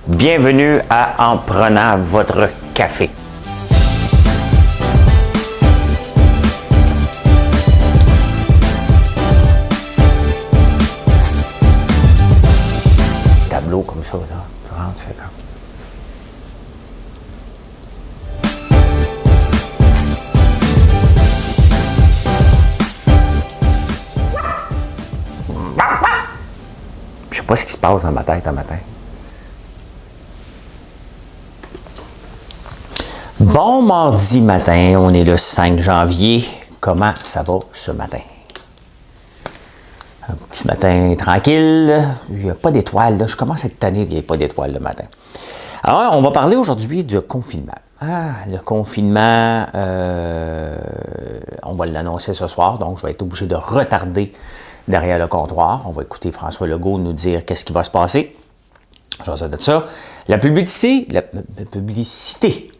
Bienvenue à En prenant votre café. Tableau comme ça, là. Tu rentres, tu fais comme. Je sais pas ce qui se passe dans ma tête un matin. Bon mardi matin, on est le 5 janvier. Comment ça va ce matin? Un petit matin tranquille. Il n'y a pas d'étoiles. Je commence à être tanné qu'il n'y ait pas d'étoiles le matin. Alors, on va parler aujourd'hui du confinement. Le confinement, on va l'annoncer ce soir, donc je vais être obligé de retarder derrière le comptoir. On va écouter François Legault nous dire qu'est-ce qui va se passer. J'en sais de ça. La publicité,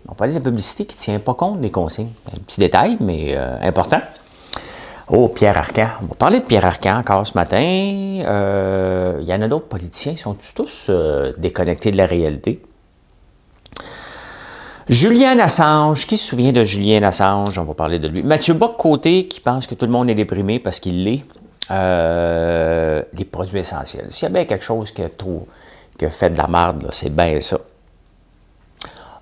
on va parler de la publicité qui ne tient pas compte des consignes. Un petit détail, mais important. Oh, Pierre Arcan. On va parler de Pierre Arcan encore ce matin. Il y en a d'autres politiciens, ils sont tous déconnectés de la réalité. Julian Assange, qui se souvient de Julian Assange? On va parler de lui. Mathieu Bock-Côté, qui pense que tout le monde est déprimé parce qu'il l'est. Les produits essentiels. S'il y a bien quelque chose qui a fait de la merde, c'est bien ça.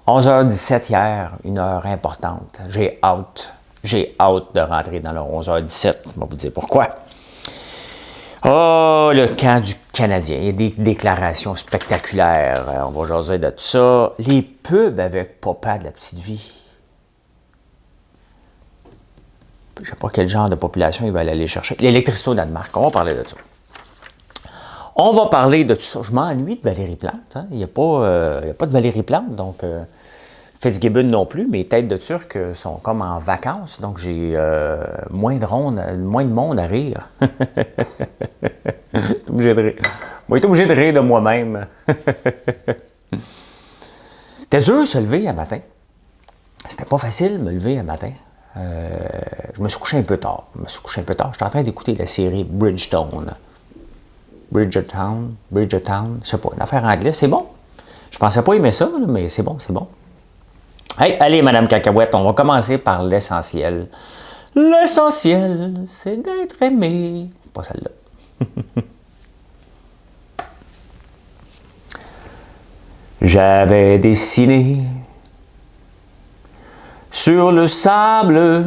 11h17 hier, une heure importante. J'ai hâte de rentrer dans le 11h17. Je vais vous dire pourquoi. Oh, le camp du Canadien. Il y a des déclarations spectaculaires. On va jaser de tout ça. Les pubs avec Papa de la petite vie. Je ne sais pas quel genre de population ils veulent aller chercher. L'électricité au Danemark. On va parler de ça. On va parler de tout ça. Je m'ennuie de Valérie Plante. Hein. Il n'y a pas de Valérie Plante, donc Fitzgibbon non plus. Mes têtes de Turc sont comme en vacances, donc j'ai moins de monde à rire. Moi, j'étais obligé de rire de moi-même. C'était dur de se lever un matin. C'était pas facile de me lever un matin. Je me suis couché un peu tard. J'étais en train d'écouter la série Bridgerton, je sais pas, une affaire anglaise, c'est bon. Je pensais pas aimer ça, mais c'est bon. Hey, allez, Madame Cacahuète, on va commencer par l'essentiel. L'essentiel, c'est d'être aimé. Pas celle-là. J'avais dessiné sur le sable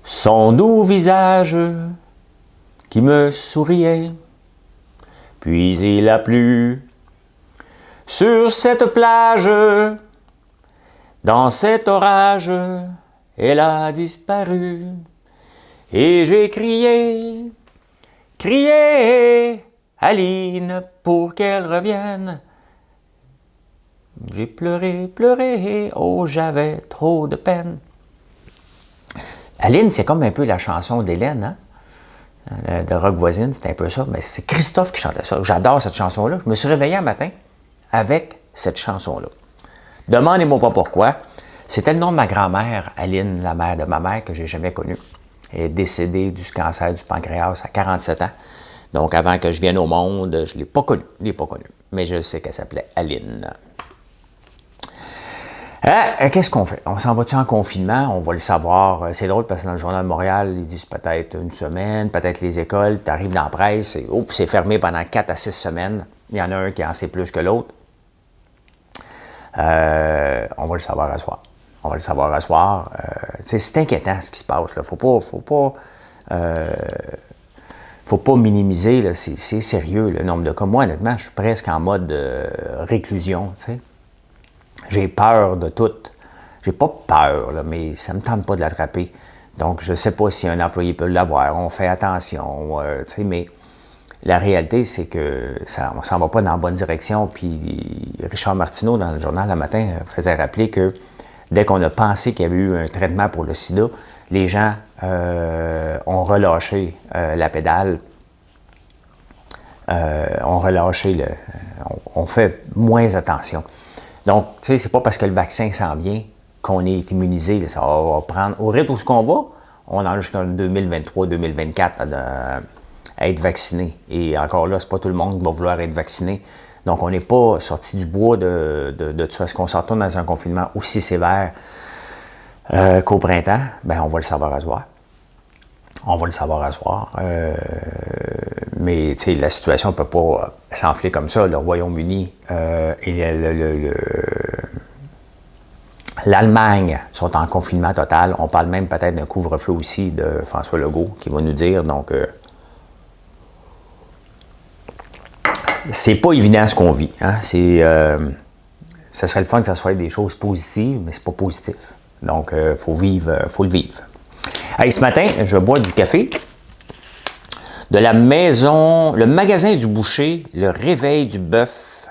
son doux visage qui me souriait. Puis il a plu sur cette plage, dans cet orage, elle a disparu. Et j'ai crié, Aline, pour qu'elle revienne. J'ai pleuré, oh j'avais trop de peine. Aline, c'est comme un peu la chanson d'Hélène, hein? De Rock Voisine, c'est un peu ça, mais c'est Christophe qui chantait ça. J'adore cette chanson-là. Je me suis réveillé un matin avec cette chanson-là. Demandez-moi pas pourquoi. C'était le nom de ma grand-mère, Aline, la mère de ma mère, que j'ai jamais connue. Elle est décédée du cancer du pancréas à 47 ans. Donc, avant que je vienne au monde, je ne l'ai pas connue. Mais je sais qu'elle s'appelait Aline. Qu'est-ce qu'on fait? On s'en va-tu en confinement? On va le savoir. C'est drôle parce que dans le Journal de Montréal, ils disent peut-être une semaine, peut-être les écoles. Tu arrives dans la presse et c'est fermé pendant 4 à 6 semaines. Il y en a un qui en sait plus que l'autre. On va le savoir à soir. C'est inquiétant ce qui se passe. Là. Faut pas minimiser. Là. C'est sérieux le nombre de cas. Moi, honnêtement, je suis presque en mode réclusion. T'sais. J'ai peur de tout. J'ai pas peur, là, mais ça me tente pas de l'attraper. Donc, je sais pas si un employé peut l'avoir. On fait attention. Mais la réalité, c'est que on s'en va pas dans la bonne direction. Puis Richard Martineau, dans le journal le matin, faisait rappeler que dès qu'on a pensé qu'il y avait eu un traitement pour le sida, les gens ont relâché la pédale. On fait moins attention. Donc, tu sais, c'est pas parce que le vaccin s'en vient qu'on est immunisé. Ça va prendre, au rythme où on va, on en a jusqu'en 2023-2024 à être vacciné. Et encore là, c'est pas tout le monde qui va vouloir être vacciné. Donc, on n'est pas sorti du bois de ça. Est-ce qu'on se retourne dans un confinement aussi sévère qu'au printemps? Bien, on va le savoir à soir. On va le savoir à soir. Mais, tu sais, la situation ne peut pas s'enfler comme ça. Le Royaume-Uni et l'Allemagne sont en confinement total. On parle même peut-être d'un couvre-feu aussi de François Legault qui va nous dire. Donc, c'est pas évident ce qu'on vit. Hein? Ça serait le fun que ça soit des choses positives, mais c'est pas positif. Donc, faut le vivre. Hey, ce matin, je bois du café de la maison, le magasin du boucher, le réveil du bœuf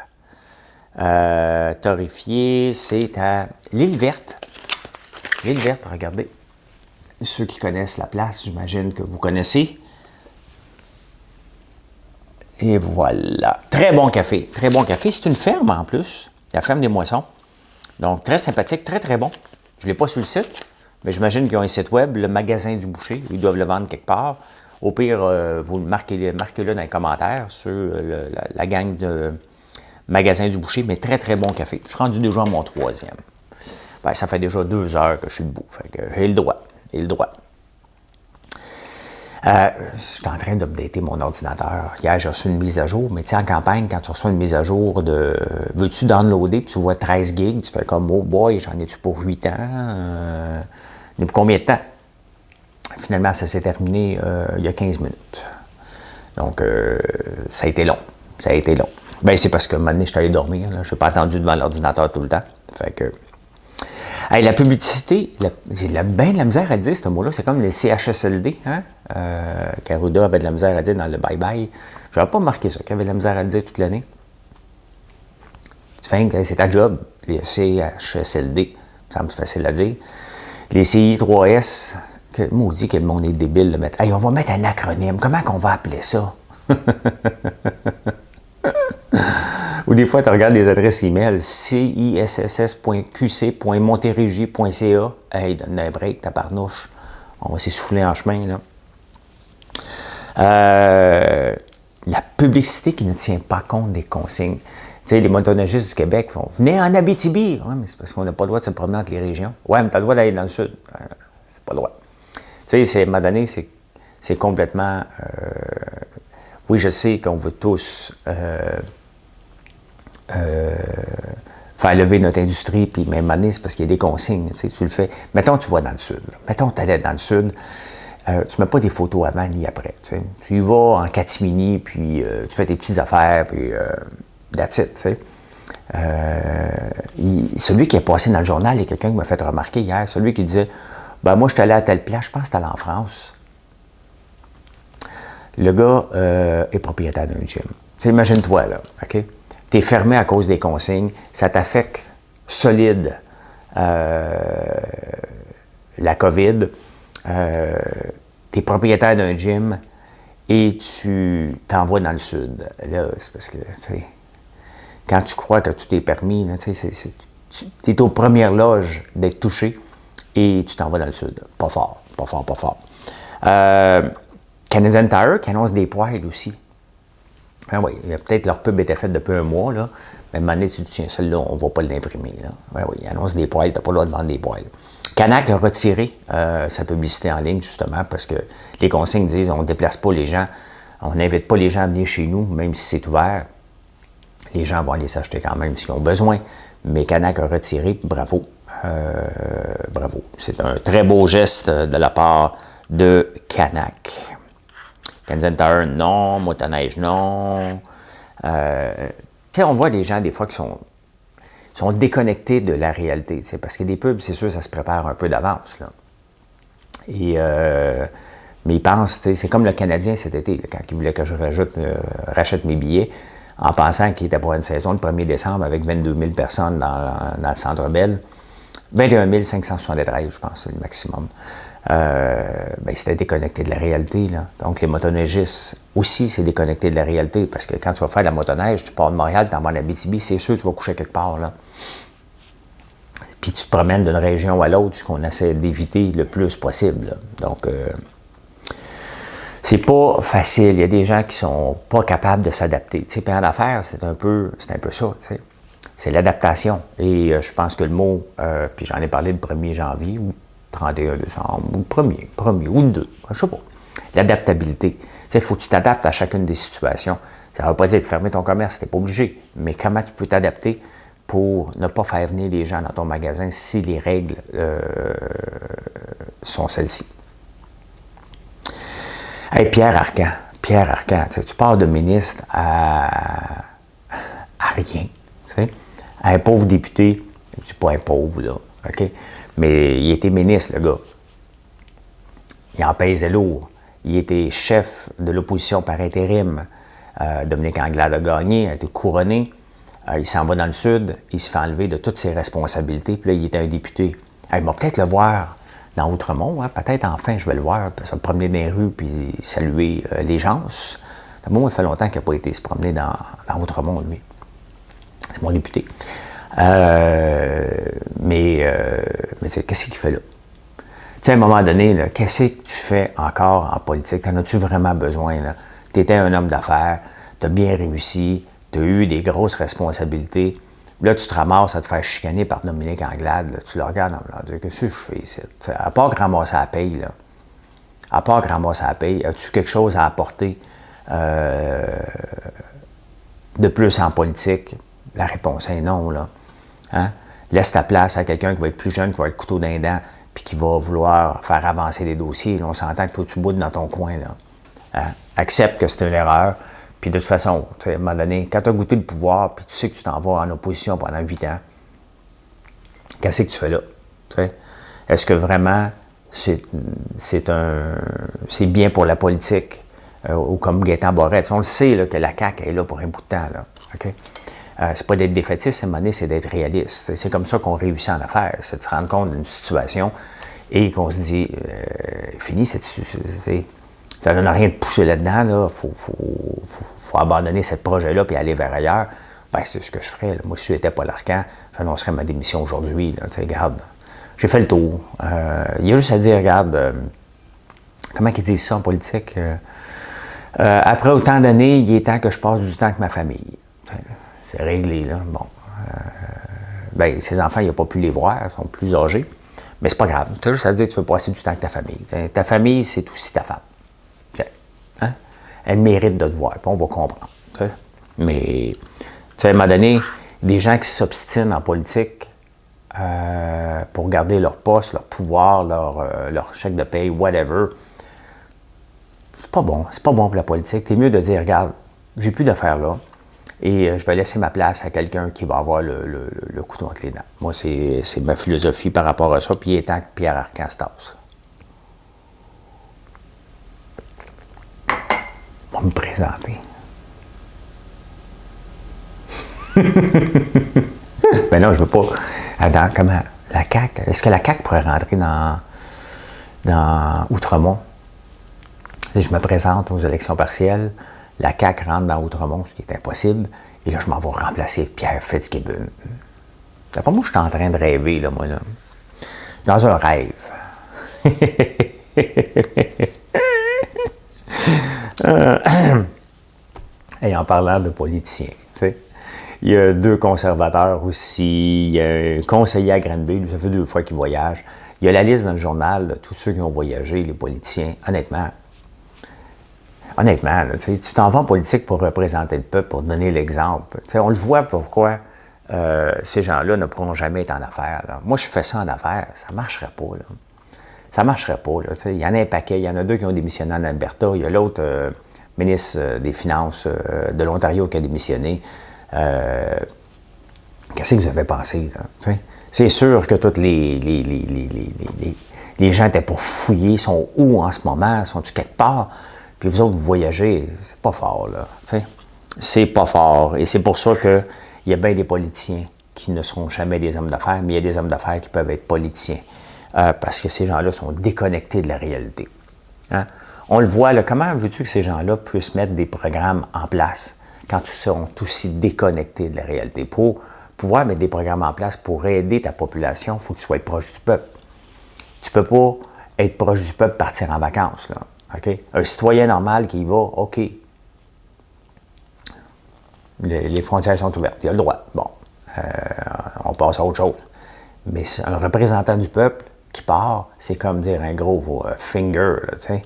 torréfié. C'est à l'île Verte. L'île Verte, regardez. Ceux qui connaissent la place, j'imagine que vous connaissez. Et voilà. Très bon café. Très bon café. C'est une ferme en plus. La ferme des Moissons. Donc, très sympathique, très, très bon. Je ne l'ai pas sur le site, mais j'imagine qu'ils ont un site web, le magasin du boucher. Ils doivent le vendre quelque part. Au pire, vous marquez-le dans les commentaires sur la gang de magasin du boucher, mais très, très bon café. Je suis rendu déjà à mon 3e. Ben, ça fait déjà 2 heures que je suis debout. Fait que j'ai le droit. J'ai le droit. Je suis en train d'updater mon ordinateur. Hier, j'ai reçu une mise à jour, mais tu sais, en campagne, quand tu reçois une mise à jour de « Veux-tu downloader? » puis tu vois 13 gigs, tu fais comme « Oh boy, j'en ai-tu pour 8 ans? Pour combien de temps? » Finalement, ça s'est terminé il y a 15 minutes. Donc, ça a été long. Ça a été long. Bien, c'est parce que un moment donné, je suis allé dormir. Je n'ai pas attendu devant l'ordinateur tout le temps. Fait que... Hey, la publicité, j'ai bien de la misère à dire ce mot-là. C'est comme les CHSLD, hein? Qu'Arruda avait de la misère à dire dans le bye-bye. Je n'avais pas remarqué ça, qu'il avait de la misère à le dire toute l'année. Tu fais que c'est ta job, les CHSLD. Ça me semble facile à dire. Les CI3S, maudit que le monde est débile de mettre. Hey, on va mettre un acronyme. Comment qu'on va appeler ça? Ou des fois, tu regardes des adresses email, ciss.qc.montérégie.ca. Hey, donne un break, tabarnouche. On va s'essouffler en chemin, là. La publicité qui ne tient pas compte des consignes. Tu sais, les motoneigistes du Québec font « Venez en Abitibi! » Oui, mais c'est parce qu'on n'a pas le droit de se promener entre les régions. Oui, mais tu as le droit d'aller dans le sud. C'est pas le droit. Tu sais, à un moment donné, c'est complètement... oui, je sais qu'on veut tous... faire lever notre industrie, puis même année, c'est parce qu'il y a des consignes. Tu le fais. Mettons, tu vas dans le sud. Là. Mettons, tu allais dans le sud. Tu ne mets pas des photos avant ni après. Tu y vas en catimini, puis tu fais tes petites affaires, puis that's it. Tu sais. Celui qui est passé dans le journal, il y a quelqu'un qui m'a fait remarquer hier, celui qui disait ben moi, je suis allé à telle place, je pense que c'était en France. Le gars est propriétaire d'un gym. Imagine-toi, là, OK? Tu es fermé à cause des consignes, ça t'affecte solide la COVID, tu es propriétaire d'un gym et tu t'envoies dans le sud. Là, c'est parce que, tu sais, quand tu crois que tout est permis, tu es aux premières loges d'être touché et tu t'en vas dans le sud. Pas fort, pas fort, pas fort. Canadian Tire qui annonce des poêles aussi. Ah oui, peut-être leur pub était faite depuis un mois, là. Mais à un moment donné, tu dis, tiens, celle-là, on ne va pas l'imprimer. Oui, oui, ils annoncent des poêles, tu n'as pas le droit de vendre des poêles. Canac a retiré sa publicité en ligne, justement, parce que les consignes disent, on ne déplace pas les gens, on n'invite pas les gens à venir chez nous, même si c'est ouvert. Les gens vont aller s'acheter quand même s'ils ont besoin. Mais Canac a retiré, bravo. Bravo. C'est un très beau geste de la part de Canac. Canadian Tire, non. Motoneige, non. Tu sais, on voit des gens, des fois, qui sont déconnectés de la réalité. Parce que des pubs, c'est sûr, ça se prépare un peu d'avance. Là. Et, mais ils pensent, c'est comme le Canadien cet été, là, quand il voulait que je rachète mes billets, en pensant qu'il était pour une saison le 1er décembre avec 22 000 personnes dans le Centre Bell. 21 573, je pense, c'est le maximum. Ben, c'était déconnecté de la réalité. Là. Donc, les motoneigistes aussi, c'est déconnecté de la réalité. Parce que quand tu vas faire de la motoneige, tu pars de Montréal, tu t'en vas en Abitibi, c'est sûr que tu vas coucher quelque part. Là. Puis tu te promènes d'une région à l'autre, ce qu'on essaie d'éviter le plus possible. Là. Donc, c'est pas facile. Il y a des gens qui sont pas capables de s'adapter. Tu sais, puis en affaires, c'est un peu ça, tu sais. C'est l'adaptation. Et je pense que le mot, puis j'en ai parlé le 1er janvier, ou 31 décembre, ou 1er ou le 2, je sais pas. L'adaptabilité. Tu sais, il faut que tu t'adaptes à chacune des situations. Ça ne veut pas dire de fermer ton commerce, tu n'es pas obligé. Mais comment tu peux t'adapter pour ne pas faire venir les gens dans ton magasin si les règles sont celles-ci. Hey, Pierre Arcan, tu pars de ministre à rien, tu sais, à un pauvre député, je ne pas un pauvre, là, OK? Mais il était ministre, le gars. Il en pesait lourd. Il était chef de l'opposition par intérim. Dominique Anglade a gagné, a été couronné. Il s'en va dans le sud, il se fait enlever de toutes ses responsabilités, puis là, il était un député. Il va peut-être le voir dans Outremont, hein? Peut-être enfin, je vais le voir, se promener dans les rues, puis saluer les gens. Moi, il fait longtemps qu'il n'a pas été se promener dans Outremont, lui. C'est mon député. Mais qu'est-ce qu'il fait là? Tu sais, à un moment donné, qu'est-ce que tu fais encore en politique? T'en as-tu vraiment besoin? Tu étais un homme d'affaires, tu as bien réussi, tu as eu des grosses responsabilités. Là, tu te ramasses à te faire chicaner par Dominique Anglade. Là, tu le regardes en me disant, qu'est-ce que je fais ici? À part ramasser la paye, là. À part ramasser la paye, as-tu quelque chose à apporter de plus en politique? La réponse est non, là. Hein? Laisse ta place à quelqu'un qui va être plus jeune, qui va être le couteau d'un dent, puis qui va vouloir faire avancer les dossiers. Là, on s'entend que toi, tu boudes dans ton coin, là. Hein? Accepte que c'est une erreur. Puis de toute façon, à un moment donné, quand tu as goûté le pouvoir, puis tu sais que tu t'en vas en opposition pendant 8 ans, qu'est-ce que tu fais là? T'sais? Est-ce que vraiment c'est bien pour la politique? Ou comme Gaétan Barrette? On le sait là, que la CAQ est là pour un bout de temps. Là, okay? C'est pas d'être défaitiste, à un moment donné, c'est d'être réaliste. C'est comme ça qu'on réussit en affaires, c'est de se rendre compte d'une situation et qu'on se dit, fini cette situation. Ça ne donne rien de pousser là-dedans, là. Faut abandonner ce projet-là et aller vers ailleurs. Ben, c'est ce que je ferais. Là. Moi, si je n'étais pas l'Arcan, j'annoncerais ma démission aujourd'hui. Regarde, j'ai fait le tour. Il y a juste à dire, regarde, comment ils disent ça en politique? Après autant d'années, il est temps que je passe du temps avec ma famille. C'est réglé, là. Bon. Ben, ses enfants, il n'a pas pu les voir, ils sont plus âgés. Mais c'est pas grave. Tu as juste à dire que tu veux passer du temps avec ta famille. Ta famille, c'est aussi ta femme. Hein? Elle mérite de te voir, puis on va comprendre. T'sais. Mais, tu sais, à un moment donné, des gens qui s'obstinent en politique pour garder leur poste, leur pouvoir, leur chèque de paye, whatever, c'est pas bon. C'est pas bon pour la politique. T'es mieux de dire, regarde, j'ai plus d'affaires là, et je vais laisser ma place à quelqu'un qui va avoir le couteau entre les dents. Moi, c'est ma philosophie par rapport à ça, puis il est temps que Pierre Arcan se tasse. On va me présenter. Ben non, je veux pas. Attends, comment? La CAQ? Est-ce que la CAQ pourrait rentrer dans Outremont? Je me présente aux élections partielles. La CAQ rentre dans Outremont, ce qui est impossible. Et là, je m'en vais remplacer Pierre Fitzgibbon. C'est pas moi que je suis en train de rêver, là, moi, là. Dans un rêve. Et en parlant de politiciens, tu sais, il y a 2 conservateurs aussi, il y a un conseiller à Granby, ça fait 2 fois qu'il voyage. Il y a la liste dans le journal de tous ceux qui ont voyagé, les politiciens. Honnêtement, là, tu t'en vas en politique pour représenter le peuple, pour donner l'exemple. Tu sais, on le voit pourquoi ces gens-là ne pourront jamais être en affaires. Là. Moi, je fais ça en affaires, ça ne marcherait pas. Là. Ça ne marcherait pas. Là, il y en a un paquet. Il y en a 2 qui ont démissionné en Alberta. Il y a l'autre ministre des Finances de l'Ontario qui a démissionné. Qu'est-ce que vous avez pensé? Là, c'est sûr que tous les gens étaient pour fouiller. Ils sont où en ce moment? Sont-ils quelque part? Puis vous autres, vous voyagez. C'est pas fort, là. C'est pas fort. Et c'est pour ça qu'il y a bien des politiciens qui ne seront jamais des hommes d'affaires, mais il y a des hommes d'affaires qui peuvent être politiciens. Parce que ces gens-là sont déconnectés de la réalité. Hein? On le voit, là, comment veux-tu que ces gens-là puissent mettre des programmes en place quand ils sont aussi déconnectés de la réalité? Pour pouvoir mettre des programmes en place pour aider ta population, il faut que tu sois proche du peuple. Tu ne peux pas être proche du peuple, partir en vacances. Là. OK? Un citoyen normal qui y va, OK. Les frontières sont ouvertes, il a le droit. Bon, on passe à autre chose. Mais un représentant du peuple qui part, c'est comme dire un gros finger, là, tu sais,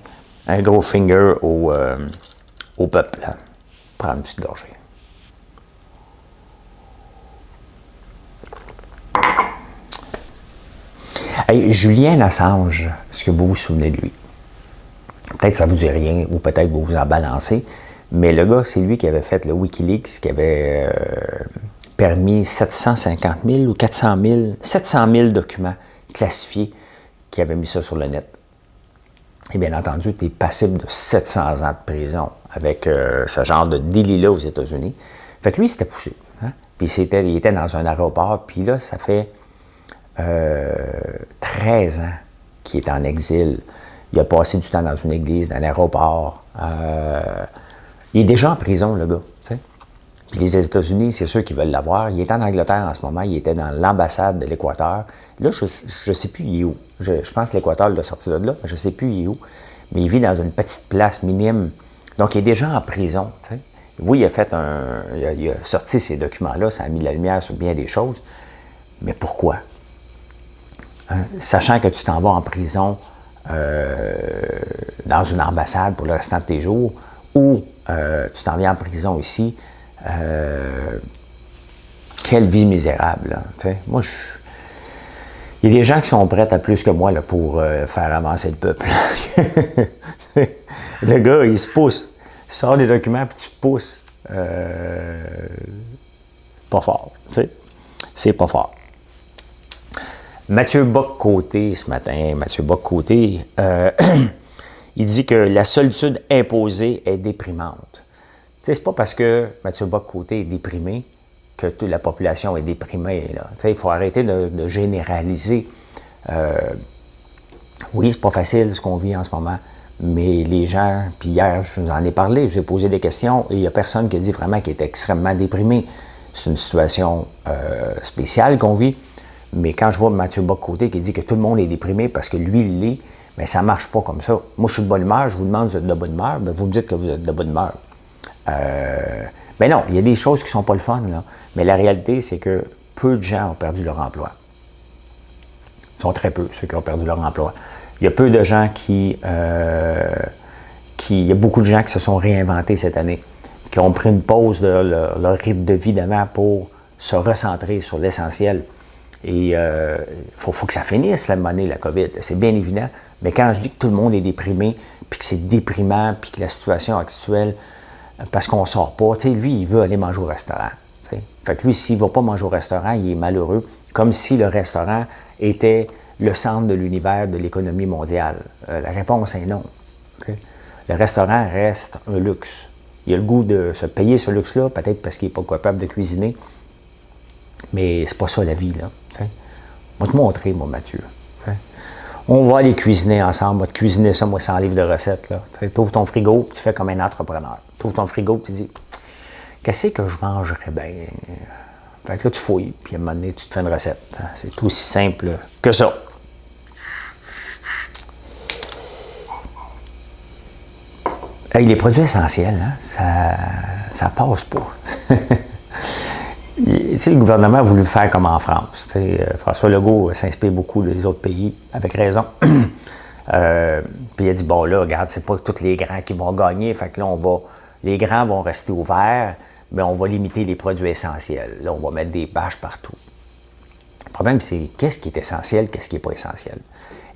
un gros finger au peuple. Là. Prendre une petite gorgée. Hey, Julian Assange, est-ce que vous vous souvenez de lui? Peut-être que ça ne vous dit rien, ou peut-être que vous vous en balancez, mais le gars, c'est lui qui avait fait le Wikileaks, qui avait permis 750 000 ou 400 000, 700 000 documents classifiés qui avaient mis ça sur le net. Et bien entendu, tu es passible de 700 ans de prison avec ce genre de délit-là aux États-Unis. Fait que lui, il s'était poussé. Hein? Puis il était dans un aéroport, puis là, ça fait 13 ans qu'il est en exil. Il a passé du temps dans une église, dans un aéroport. Il est déjà en prison, le gars. T'sais. Puis les États-Unis, c'est ceux qui veulent l'avoir. Il est en Angleterre en ce moment. Il était dans l'ambassade de l'Équateur. Là, je ne sais plus il est où. Je pense que l'Équateur l'a sorti de là, mais je ne sais plus il est où. Mais il vit dans une petite place minime. Donc, il est déjà en prison. T'sais. Oui, il a fait il a sorti ces documents-là. Ça a mis la lumière sur bien des choses. Mais pourquoi? Hein? Sachant que tu t'en vas en prison dans une ambassade pour le restant de tes jours, ou tu t'en viens en prison ici, quelle vie misérable. Là, moi, il y a des gens qui sont prêts à plus que moi là, pour faire avancer le peuple. Le gars, il se pousse. Il sort des documents, puis tu te pousses. Pas fort. C'est pas fort. Mathieu Bock-Côté, ce matin, Mathieu Bock-Côté, il dit que la solitude imposée est déprimante. C'est pas parce que Mathieu Bock-Côté est déprimé que toute la population est déprimée. Il faut arrêter de généraliser. Oui, c'est pas facile ce qu'on vit en ce moment, mais les gens, puis hier, je vous en ai parlé, j'ai posé des questions et il n'y a personne qui a dit vraiment qu'il est extrêmement déprimé. C'est une situation spéciale qu'on vit. Mais quand je vois Mathieu Bock-Côté qui dit que tout le monde est déprimé parce que lui, il l'est, bien, ça ne marche pas comme ça. Moi, je suis de bonne humeur, je vous demande si vous êtes de bonne humeur, bien, vous me dites que vous êtes de bonne humeur. Mais non, il y a des choses qui ne sont pas le fun, là. Mais la réalité, c'est que peu de gens ont perdu leur emploi. Ils sont très peu, ceux qui ont perdu leur emploi. Il y a peu de gens il y a beaucoup de gens qui se sont réinventés cette année, qui ont pris une pause de leur rythme de vie d'avant pour se recentrer sur l'essentiel. Et il faut que ça finisse, la monnaie, la COVID. C'est bien évident. Mais quand je dis que tout le monde est déprimé, puis que c'est déprimant, puis que la situation actuelle, parce qu'on ne sort pas, tu sais, lui, il veut aller manger au restaurant. T'sais. Fait que lui, s'il ne va pas manger au restaurant, il est malheureux, comme si le restaurant était le centre de l'univers de l'économie mondiale. La réponse est non. Okay? Le restaurant reste un luxe. Il a le goût de se payer ce luxe-là, peut-être parce qu'il n'est pas capable de cuisiner. Mais c'est pas ça la vie, là. T'sais. Je vais te montrer, moi, Mathieu. T'sais. On va aller cuisiner ensemble. On va te cuisiner ça, moi, 100 livres de recettes. Tu ouvres ton frigo, tu fais comme un entrepreneur. Tu ouvres ton frigo, tu dis qu'est-ce que je mangerais bien? Fait que là, tu fouilles, puis à un moment donné, tu te fais une recette. Hein. C'est tout aussi simple que ça. Hey, les produits essentiels, hein, ça passe pas. Le gouvernement a voulu faire comme en France. François Legault s'inspire beaucoup des autres pays, avec raison. Puis il a dit, bon là, regarde, c'est pas tous les grands qui vont gagner, fait que là, les grands vont rester ouverts, mais on va limiter les produits essentiels. Là, on va mettre des bâches partout. Le problème, c'est qu'est-ce qui est essentiel, qu'est-ce qui n'est pas essentiel.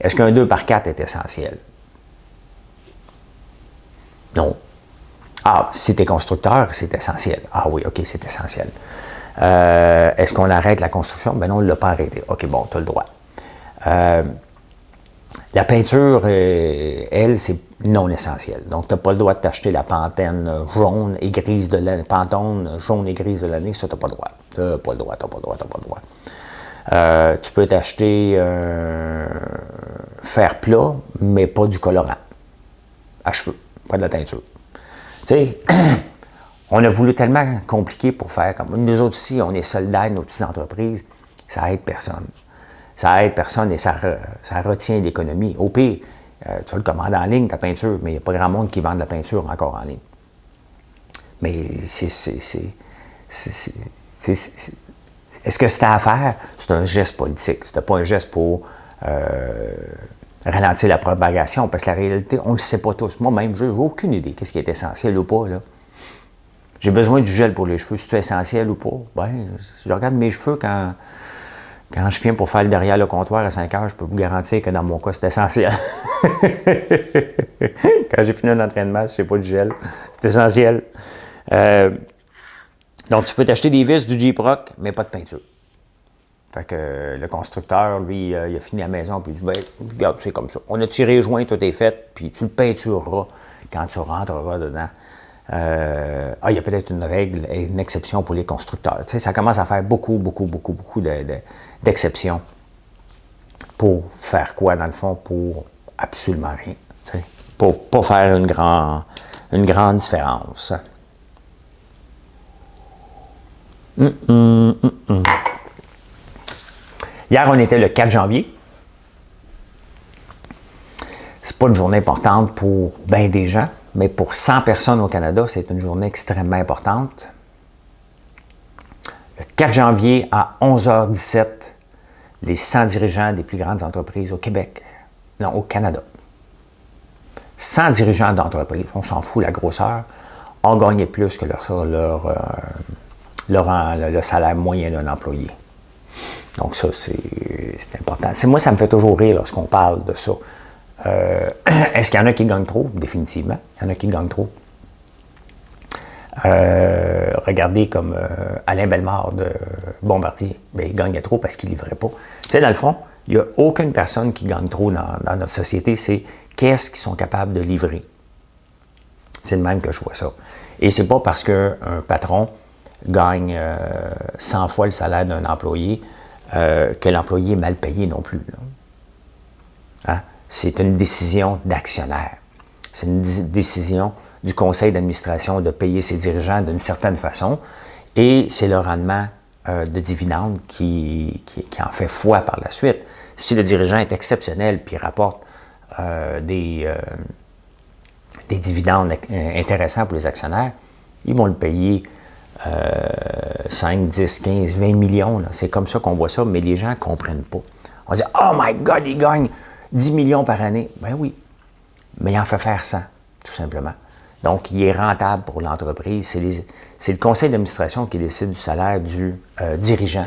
Est-ce qu'un 2x4 est essentiel? Non. Ah, si tu es constructeur, c'est essentiel. Ah oui, OK, c'est essentiel. Est-ce qu'on arrête la construction? Ben non, on ne l'a pas arrêté. OK, bon, tu as le droit. La peinture, elle, c'est non essentiel. Donc, tu n'as pas le droit de t'acheter la Pantone jaune et grise de l'année. Pantone jaune et grise de l'année, ça, tu n'as pas le droit. Tu n'as pas le droit, tu n'as pas le droit, tu n'as pas le droit. Tu peux t'acheter fer plat, mais pas du colorant à cheveux, pas de la teinture. Tu sais, on a voulu tellement compliquer pour faire comme nous autres ici, on est soldats de nos petites entreprises, ça aide personne. Ça aide personne et ça retient l'économie. Au pire, Tu vas le commander en ligne, ta peinture, mais il n'y a pas grand monde qui vend de la peinture encore en ligne. Mais est-ce que c'était à faire? C'est un geste politique. C'était pas un geste pour ralentir la propagation, parce que la réalité, on ne le sait pas tous. Moi-même, je n'ai aucune idée qu'est-ce qui est essentiel ou pas, là. J'ai besoin du gel pour les cheveux. C'est essentiel ou pas? Ben, si je regarde mes cheveux quand je viens pour faire le derrière le comptoir à 5 heures, je peux vous garantir que dans mon cas, c'est essentiel. Quand j'ai fini un entraînement, si je n'ai pas de gel, c'est essentiel. Donc, tu peux t'acheter des vis du J-Proc, mais pas de peinture. Fait que le constructeur, lui, il a fini la maison, puis il dit, ben, regarde, c'est comme ça. On a tiré les joints, tout est fait, puis tu le peintureras quand tu rentreras dedans. Il y a peut-être une règle et une exception pour les constructeurs. Tu sais, ça commence à faire beaucoup d'exceptions. Pour faire quoi, dans le fond? Pour absolument rien. Tu sais, pour pas faire une grande différence. Hier, on était le 4 janvier. C'est pas une journée importante pour bien des gens, mais pour 100 personnes au Canada, c'est une journée extrêmement importante. Le 4 janvier à 11h17, les 100 dirigeants des plus grandes entreprises au Québec, non, au Canada. 100 dirigeants d'entreprises, on s'en fout la grosseur, ont gagné plus que le salaire moyen d'un employé. Donc ça, c'est important. Moi, ça me fait toujours rire lorsqu'on parle de ça. Est-ce qu'il y en a qui gagnent trop? Définitivement. Il y en a qui gagnent trop. Regardez comme Alain Bellemare de Bombardier. Bien, il gagnait trop parce qu'il ne livrait pas. Tu sais, dans le fond, il n'y a aucune personne qui gagne trop dans notre société. C'est qu'est-ce qu'ils sont capables de livrer. C'est le même que je vois ça. Et c'est pas parce qu'un patron gagne 100 fois le salaire d'un employé que l'employé est mal payé non plus. Hein? C'est une décision d'actionnaire. C'est une décision du conseil d'administration de payer ses dirigeants d'une certaine façon et c'est le rendement de dividendes qui en fait foi par la suite. Si le dirigeant est exceptionnel puis rapporte des dividendes intéressants pour les actionnaires, ils vont le payer 5, 10, 15, 20 millions. C'est comme ça qu'on voit ça, mais les gens ne comprennent pas. On dit « Oh my God, il gagne 10 millions par année. » Ben oui, mais il en fait faire 100, tout simplement. Donc, il est rentable pour l'entreprise. C'est le conseil d'administration qui décide du salaire du dirigeant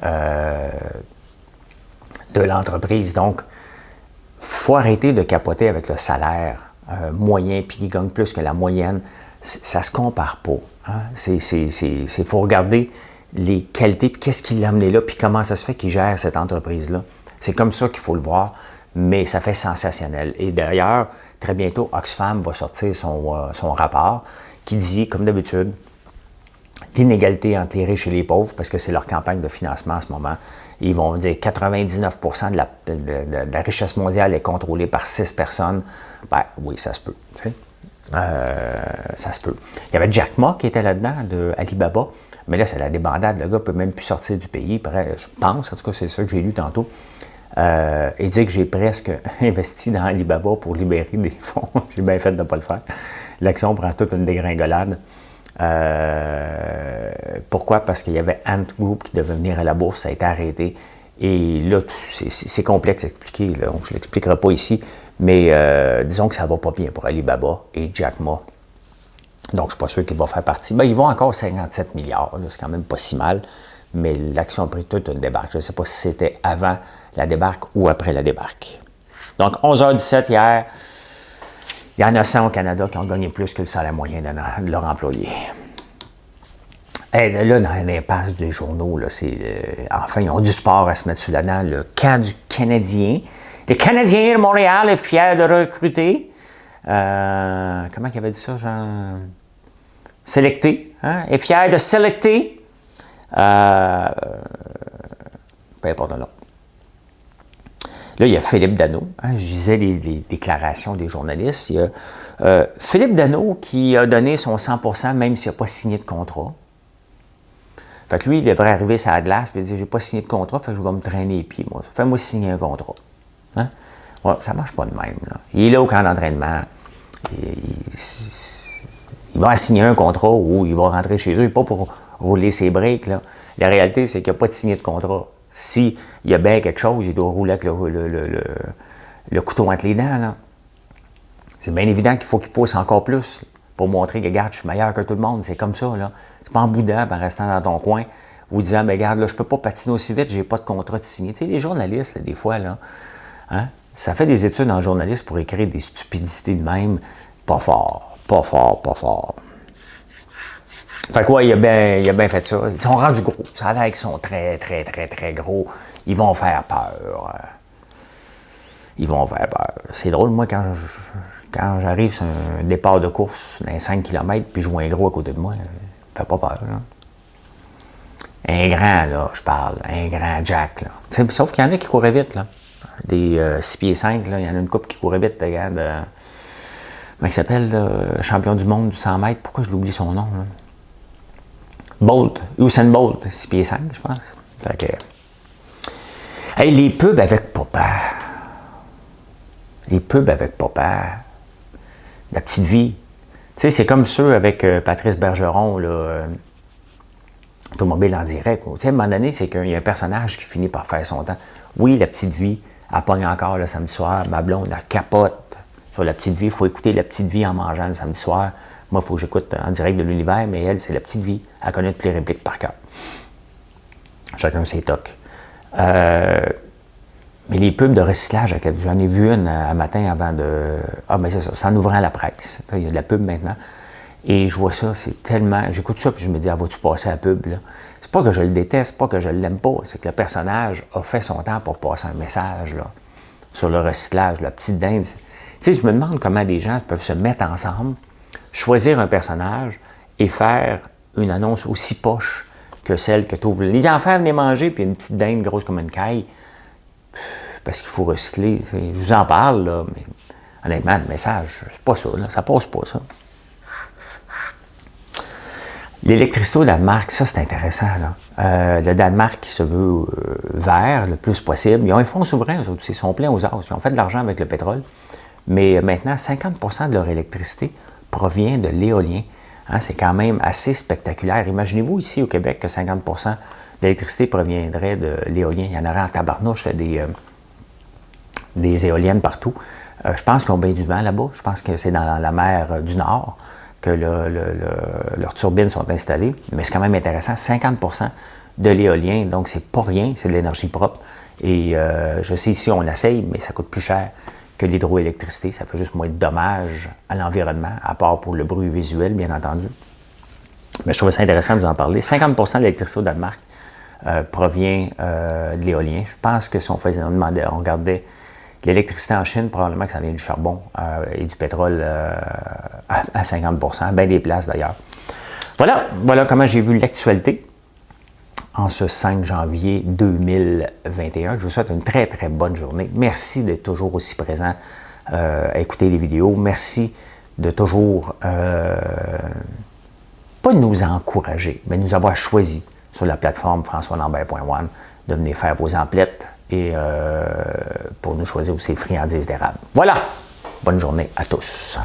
de l'entreprise. Donc, il faut arrêter de capoter avec le salaire moyen puis qui gagne plus que la moyenne. Ça ne se compare pas. Hein? Il faut regarder les qualités, puis qu'est-ce qui l'a amené là, puis comment ça se fait qu'il gère cette entreprise-là. C'est comme ça qu'il faut le voir, mais ça fait sensationnel. Et d'ailleurs, très bientôt, Oxfam va sortir son rapport qui dit, comme d'habitude, l'inégalité entre les riches et les pauvres, parce que c'est leur campagne de financement en ce moment. Ils vont dire 99% de la richesse mondiale est contrôlée par 6 personnes. Ben oui, ça se peut. Tu sais. Ça se peut. Il y avait Jack Ma qui était là-dedans, de Alibaba, mais là, c'est la débandade. Le gars ne peut même plus sortir du pays. Je pense, en tout cas, c'est ça que j'ai lu tantôt. Il dit que j'ai presque investi dans Alibaba pour libérer des fonds. J'ai bien fait de ne pas le faire. L'action prend toute une dégringolade. Pourquoi? Parce qu'il y avait Ant Group qui devait venir à la bourse, ça a été arrêté. Et là, c'est complexe à expliquer, là. Je ne l'expliquerai pas ici, mais disons que ça ne va pas bien pour Alibaba et Jack Ma. Donc, je ne suis pas sûr qu'il va faire partie. Ben, ils vont encore 57 milliards, c'est quand même pas si mal, mais l'action a pris toute une débarque. Je ne sais pas si c'était avant la débarque ou après la débarque. Donc, 11h17 hier, il y en a 100 au Canada qui ont gagné plus que le salaire moyen de leur employé. Et là, dans l'impasse des journaux, là, enfin, ils ont du sport à se mettre sur la dent. Le camp du Canadien. Les Canadiens de Montréal est fier de recruter. Comment il avait dit ça, genre? Sélecter. Hein? Est fier de sélecter. Peu importe le nom. Là, il y a Philippe Danault. Hein, je lisais les déclarations des journalistes. Il y a Philippe Danault qui a donné son 100% même s'il n'a pas signé de contrat. Fait que lui, il devrait arriver sur la glace et dire « J'ai pas signé de contrat, fait que je vais me traîner les pieds. Moi. Fais-moi signer un contrat. Hein? » Ouais, ça ne marche pas de même. Là. Il est là au camp d'entraînement. Il va signer un contrat ou il va rentrer chez eux, pas pour rouler ses breaks. Là. La réalité, c'est qu'il n'y a pas de signé de contrat. S'il y a bien quelque chose, il doit rouler avec le couteau entre les dents. Là. C'est bien évident qu'il faut qu'il pousse encore plus pour montrer que, regarde, je suis meilleur que tout le monde. C'est comme ça. Là. C'est pas en boudant, en restant dans ton coin ou disant, mais regarde, là, je peux pas patiner aussi vite, j'ai pas de contrat de signer. Tu sais, les journalistes, là, des fois, là, hein, ça fait des études en journaliste pour écrire des stupidités de même. Pas fort, pas fort, pas fort. Fait quoi, il a bien fait ça. Ils sont rendus gros. Ça a l'air qu'ils sont très, très, très, très gros. Ils vont faire peur. Ils vont faire peur. C'est drôle, moi, quand j'arrive sur un départ de course dans 5 km, puis je vois un gros à côté de moi, ça me fait pas peur. Là. Un grand, là, je parle. Un grand Jack, là. Sauf qu'il y en a qui couraient vite, là. Des 6 pieds 5, là, il y en a une couple qui courait vite, regarde. Comment il s'appelle, champion du monde du 100 mètres? Pourquoi je l'oublie son nom? Là? Bolt, Usain Bolt, 6 pieds 5, je pense. Fait que... Hey, les pubs avec papa. Les pubs avec papa. La petite vie. Tu sais, c'est comme ceux avec Patrice Bergeron, là, Automobile en direct. Tu sais, à un moment donné, c'est qu'il y a un personnage qui finit par faire son temps. Oui, la petite vie, elle pogne encore le samedi soir. Ma blonde, elle capote sur la petite vie. Il faut écouter la petite vie en mangeant le samedi soir. Moi, il faut que j'écoute en direct de l'univers, mais elle, c'est la petite vie. Elle connaît toutes les répliques par cœur. Chacun ses tocs. Mais les pubs de recyclage, j'en ai vu une un matin avant de... Ah, mais c'est ça, c'est en ouvrant la presse. Il y a de la pub maintenant. Et je vois ça, c'est tellement... J'écoute ça, puis je me dis, ah, vas-tu passer à la pub, là? C'est pas que je le déteste, c'est pas que je l'aime pas, c'est que le personnage a fait son temps pour passer un message, là, sur le recyclage, la petite dinde. Tu sais, je me demande comment des gens peuvent se mettre ensemble, choisir un personnage et faire une annonce aussi poche que celle que tu ouvres. Les enfants venaient manger, puis une petite dinde grosse comme une caille, parce qu'il faut recycler. Je vous en parle, là, mais honnêtement, le message, c'est pas ça, là, ça passe pas, ça. L'électricité au Danemark, ça, c'est intéressant. Là. Le Danemark qui se veut vert le plus possible. Ils ont un fonds souverain, eux autres, ils sont pleins aux as. Ils ont fait de l'argent avec le pétrole. Mais maintenant, 50% de leur électricité provient de l'éolien. Hein, c'est quand même assez spectaculaire. Imaginez-vous ici au Québec que 50% de l'électricité proviendrait de l'éolien. Il y en aurait en tabarnouche des éoliennes partout. Je pense qu'ils ont bien du vent là-bas. Je pense que c'est dans la mer du Nord que leurs turbines sont installées. Mais c'est quand même intéressant. 50% de l'éolien, donc c'est pas rien, c'est de l'énergie propre. Et je sais ici, on l'essaye, mais ça coûte plus cher que l'hydroélectricité. Ça fait juste moins de dommages à l'environnement, à part pour le bruit visuel, bien entendu. Mais je trouvais ça intéressant de vous en parler. 50% de l'électricité au Danemark provient de l'éolien. Je pense que si on regardait l'électricité en Chine, probablement que ça vient du charbon et du pétrole à 50%, bien des places d'ailleurs. Voilà comment j'ai vu l'actualité en ce 5 janvier 2021. Je vous souhaite une très, très bonne journée. Merci d'être toujours aussi présent à écouter les vidéos. Merci de toujours, pas nous encourager, mais nous avoir choisi sur la plateforme françoislambert.one de venir faire vos emplettes et pour nous choisir aussi friandises d'érable. Voilà! Bonne journée à tous!